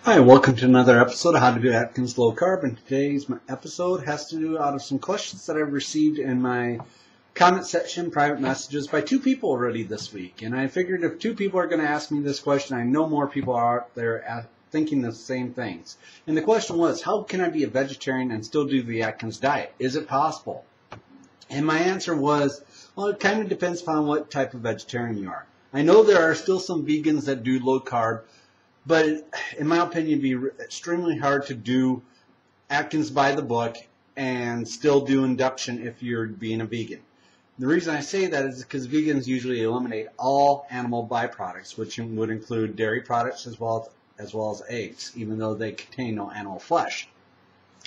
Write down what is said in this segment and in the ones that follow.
Hi, welcome to another episode of How to Do Atkins Low Carb, and today's episode has to do out of some questions that I've received in my comment section, private messages, by two people already this week. And I figured if two people are going to ask me this question, I know more people are out there thinking the same things. And the question was, how can I be a vegetarian and still do the Atkins diet? Is it possible? And my answer was, well, it kind of depends upon what type of vegetarian you are. I know there are still some vegans that do low carb, but in my opinion, it'd be extremely hard to do Atkins by the book and still do induction if you're being a vegan. The reason I say that is because vegans usually eliminate all animal byproducts, which would include dairy products as well as eggs, even though they contain no animal flesh.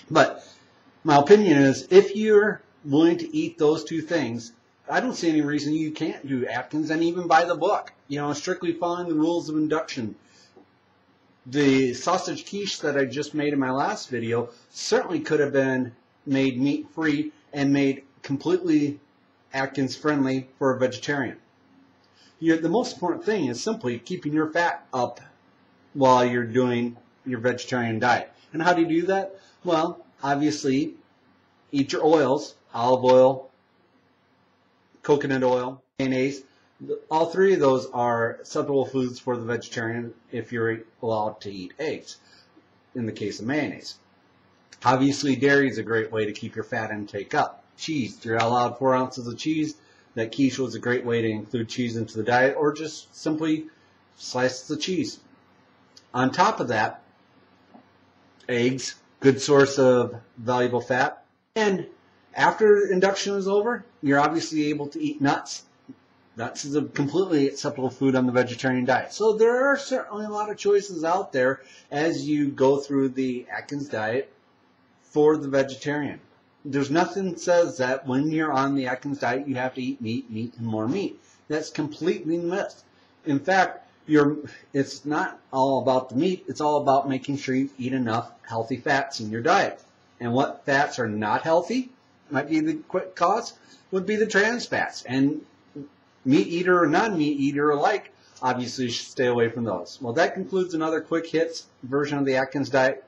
But my opinion is, if you're willing to eat those two things, I don't see any reason you can't do Atkins and even by the book. You know, strictly following the rules of induction. The sausage quiche that I just made in my last video certainly could have been made meat-free and made completely Atkins-friendly for a vegetarian. The most important thing is simply keeping your fat up while you're doing your vegetarian diet. And how do you do that? Well, obviously, eat your oils: olive oil, coconut oil, mayonnaise. All three of those are acceptable foods for the vegetarian if you're allowed to eat eggs, in the case of mayonnaise. Obviously, dairy is a great way to keep your fat intake up. Cheese, you're allowed 4 ounces of cheese. That quiche was a great way to include cheese into the diet, or just simply slices of cheese. On top of that, eggs, good source of valuable fat. And after induction is over, you're obviously able to eat nuts. Nuts is a completely acceptable food on the vegetarian diet. So there are certainly a lot of choices out there as you go through the Atkins diet for the vegetarian. There's nothing that says that when you're on the Atkins diet you have to eat meat, and more meat. That's completely missed. In fact, it's not all about the meat. It's all about making sure you eat enough healthy fats in your diet. And what fats are not healthy, might be the quick cause, would be the trans fats. And meat eater or non-meat eater alike, obviously, should stay away from those. Well, that concludes another quick hits version of the Atkins Diet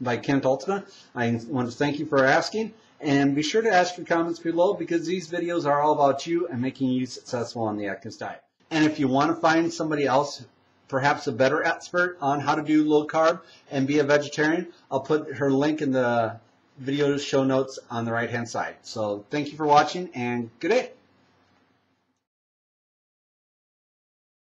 by Kent Ultima. I want to thank you for asking, and be sure to ask your comments below, because these videos are all about you and making you successful on the Atkins Diet. And if you want to find somebody else, perhaps a better expert on how to do low carb and be a vegetarian, I'll put her link in the video show notes on the right hand side. So thank you for watching, and good day.